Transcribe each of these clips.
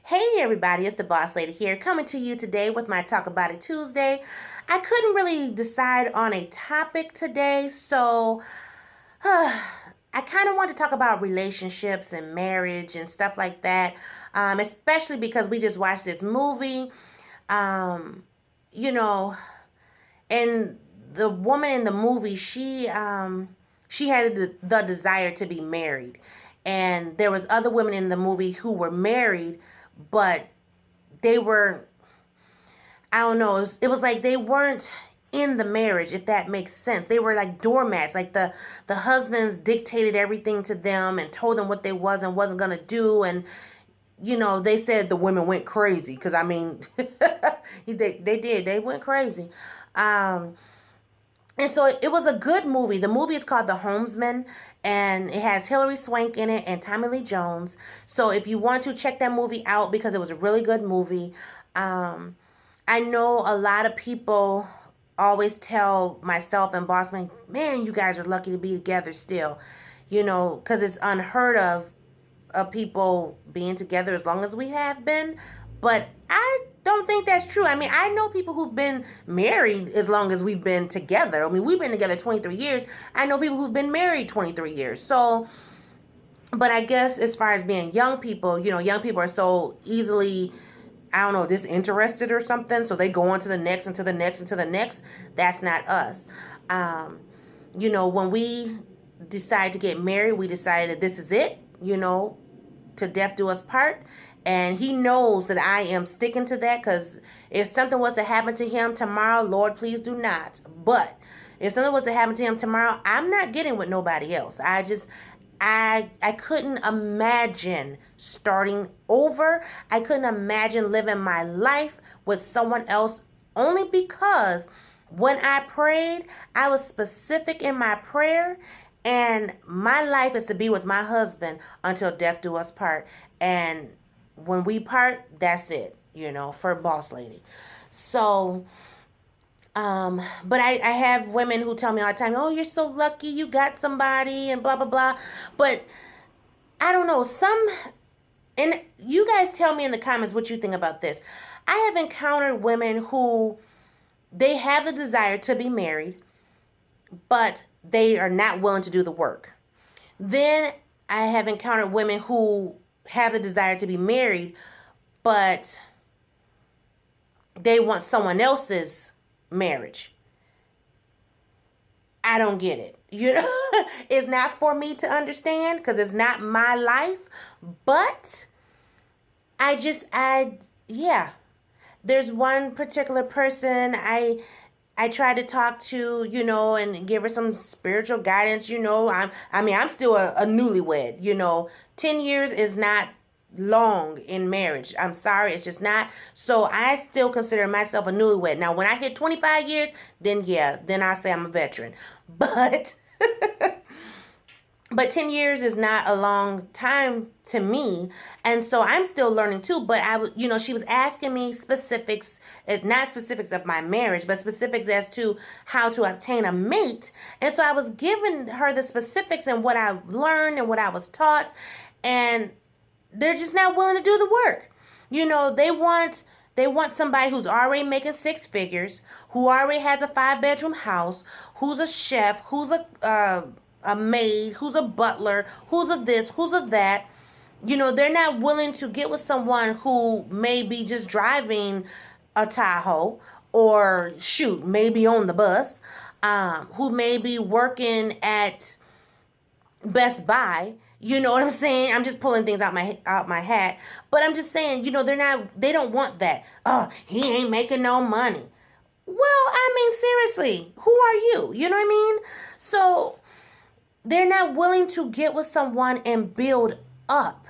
Hey everybody, it's the Boss Lady here, coming to you today with my Talk About It Tuesday. I couldn't really decide on a topic today, so I kind of want to talk about relationships and marriage and stuff like that, especially because we just watched this movie. Um, you know, and the woman in the movie, she had the desire to be married, and there was other women in the movie who were married, but they were, I don't know, it was like they weren't in the marriage, if that makes sense. They were like doormats. Like the husbands dictated everything to them and told them what they was and wasn't gonna do. And they said the women went crazy, because I mean, they did, they went crazy. um and so it was a good movie. The movie is called The Homesman, and it has Hilary Swank in it and Tommy Lee Jones. So if you want to check that movie out, because it was a really good movie. Um, I know a lot of people always tell myself and Bossman, man, you guys are lucky to be together still, because it's unheard of people being together as long as we have been. But I don't think that's true. I mean, I know people who've been married as long as we've been together. I mean, we've been together 23 years. I know people who've been married 23 years. So, but I guess as far as being young people, young people are so easily, I don't know, disinterested or something. So they go on to the next and to the next and to the next. That's not us. When we decided to get married, we decided that this is it, to death do us part. And he knows that I am sticking to that, because if something was to happen to him tomorrow, Lord, please do not. But if something was to happen to him tomorrow, I'm not getting with nobody else. I couldn't imagine starting over. I couldn't imagine living my life with someone else, only because when I prayed, I was specific in my prayer, and my life is to be with my husband until death do us part. And when we part, that's it, for Boss Lady. So, but I have women who tell me all the time, oh, you're so lucky you got somebody and blah, blah, blah. But I don't know, and you guys tell me in the comments what you think about this. I have encountered women who, they have the desire to be married, but they are not willing to do the work. Then I have encountered women who have the desire to be married, but they want someone else's marriage. I don't get it. It's not for me to understand, because it's not my life. But yeah. There's one particular person I try to talk to, and give her some spiritual guidance. I'm still a newlywed. 10 years is not long in marriage. I'm sorry, it's just not. So I still consider myself a newlywed. Now, when I hit 25 years, then I say I'm a veteran. But but 10 years is not a long time to me. And so I'm still learning too. But she was asking me specifics, not specifics of my marriage, but specifics as to how to obtain a mate. And so I was giving her the specifics and what I've learned and what I was taught. And they're just not willing to do the work. They want somebody who's already making six figures, who already has a 5-bedroom house, who's a chef, who's a maid, who's a butler, who's a this, who's a that. They're not willing to get with someone who may be just driving a Tahoe, or shoot, maybe on the bus, who may be working at Best Buy. You know what I'm saying? I'm just pulling things out my hat. But I'm just saying, they don't want that. Oh, he ain't making no money. Well, I mean, seriously, who are you? You know what I mean? So they're not willing to get with someone and build up.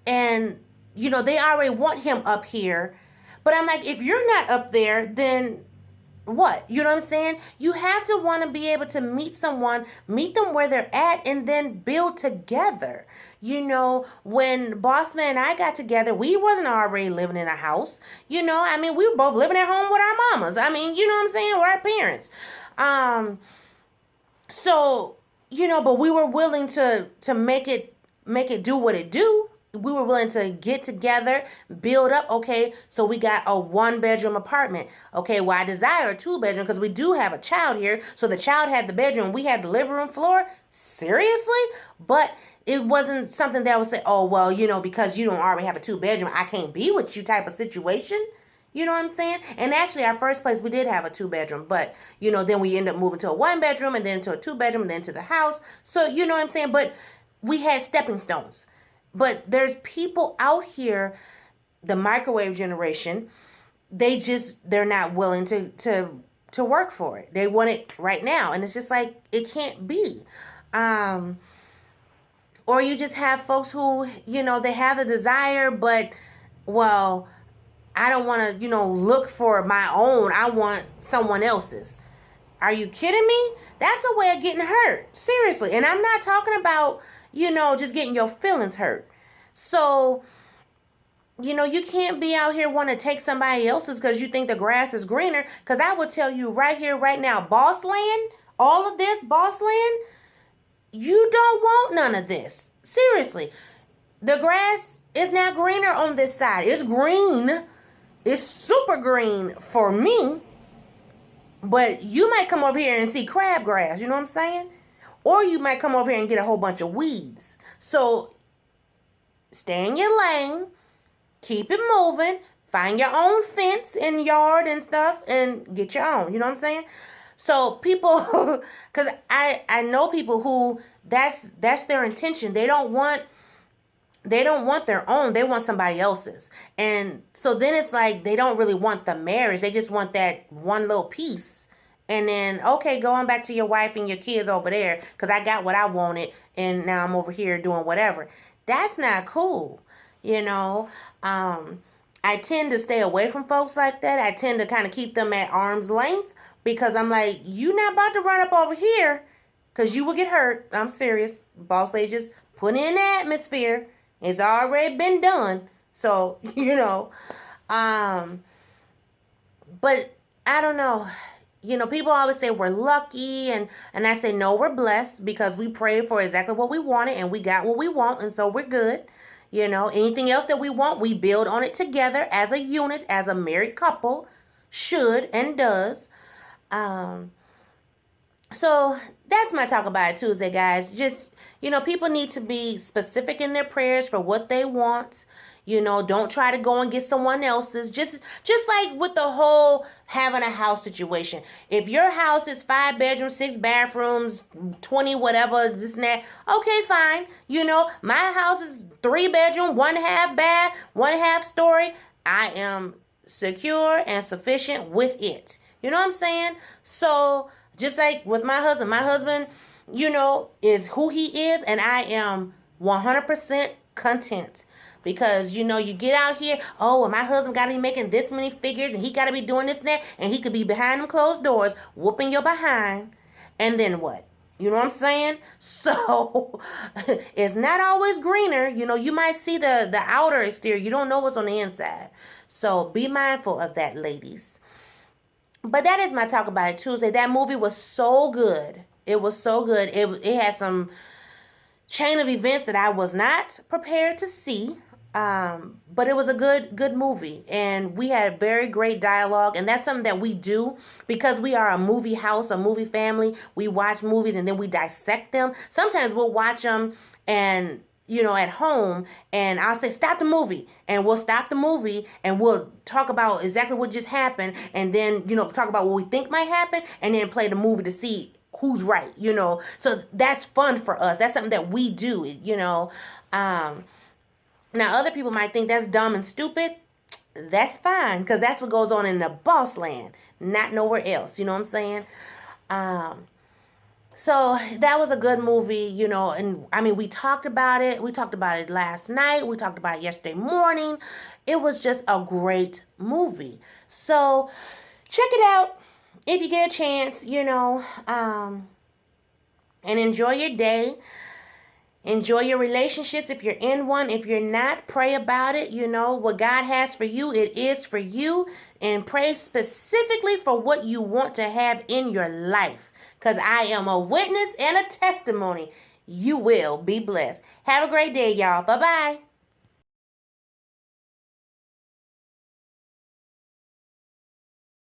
And, they already want him up here. But I'm like, if you're not up there, then what? You know what I'm saying? You have to want to be able to meet them where they're at, and then build together. When Bossman and I got together, we wasn't already living in a house. We were both living at home with our mamas. I mean, you know what I'm saying? With our parents. So, but we were willing to make it do what it do. we were willing to get together, build up. Okay, so we got a 1-bedroom apartment. Okay, well, I desire a 2-bedroom because we do have a child here. So the child had the bedroom, we had the living room floor. Seriously? But it wasn't something that would say, oh, well, because you don't already have a 2-bedroom, I can't be with you type of situation. You know what I'm saying? And actually, our first place, we did have a 2-bedroom, but, then we ended up moving to a 1-bedroom and then to a 2-bedroom and then to the house. So, you know what I'm saying? But we had stepping stones. But there's people out here, the microwave generation, they're not willing to work for it. They want it right now. And it's just like, it can't be. Or you just have folks who, they have the desire, but, well, I don't want to, look for my own. I want someone else's. Are you kidding me? That's a way of getting hurt. Seriously. And I'm not talking about, just getting your feelings hurt. So, you can't be out here wanting to take somebody else's because you think the grass is greener. Because I will tell you right here, right now, boss land, all of this boss land, you don't want none of this. Seriously. The grass is not greener on this side. It's green. It's super green for me. But you might come over here and see crabgrass. You know what I'm saying? Or you might come over here and get a whole bunch of weeds. So, stay in your lane. Keep it moving. Find your own fence and yard and stuff and get your own. You know what I'm saying? So people, because I know people who that's their intention. They don't want their own. They want somebody else's. And so then it's like they don't really want the marriage. They just want that one little piece. And then, okay, go on back to your wife and your kids over there because I got what I wanted and now I'm over here doing whatever. That's not cool. I tend to stay away from folks like that. I tend to kind of keep them at arm's length because I'm like, you not about to run up over here because you will get hurt. I'm serious. Boss lady just put in the atmosphere. It's already been done. So, but I don't know. People always say we're lucky and I say, no, we're blessed because we prayed for exactly what we wanted and we got what we want. And so we're good. Anything else that we want, we build on it together as a unit, as a married couple should and does. So that's my Talk About It Tuesday, guys. Just, people need to be specific in their prayers for what they want. Don't try to go and get someone else's. Just like with the whole having a house situation. If your house is 5 bedrooms, 6 bathrooms, 20 whatever, this and that, okay, fine. My house is 3 bedroom, 1.5 bath, 1.5 story. I am secure and sufficient with it. You know what I'm saying? So just like with my husband, is who he is, and I am 100% content. Because, you get out here, oh, well, my husband got to be making this many figures, and he got to be doing this and that, and he could be behind them closed doors, whooping your behind, and then what? You know what I'm saying? So, it's not always greener. You might see the outer exterior. You don't know what's on the inside. So, be mindful of that, ladies. But that is my Talk About It Tuesday. That movie was so good. It was so good. It had some chain of events that I was not prepared to see. But it was a good movie, and we had very great dialogue, and that's something that we do because we are a movie house, a movie family. We watch movies and then we dissect them. Sometimes we'll watch them and, at home, and I'll say, stop the movie, and we'll stop the movie and we'll talk about exactly what just happened, and then, talk about what we think might happen, and then play the movie to see who's right, So that's fun for us. That's something that we do, Now, other people might think that's dumb and stupid. That's fine, because that's what goes on in the boss land, not nowhere else. You know what I'm saying? So that was a good movie, and I mean, we talked about it. We talked about it last night. We talked about it yesterday morning. It was just a great movie. So check it out if you get a chance, and enjoy your day. Enjoy your relationships if you're in one. If you're not, pray about it. What God has for you, it is for you. And pray specifically for what you want to have in your life. Because I am a witness and a testimony. You will be blessed. Have a great day, y'all. Bye-bye.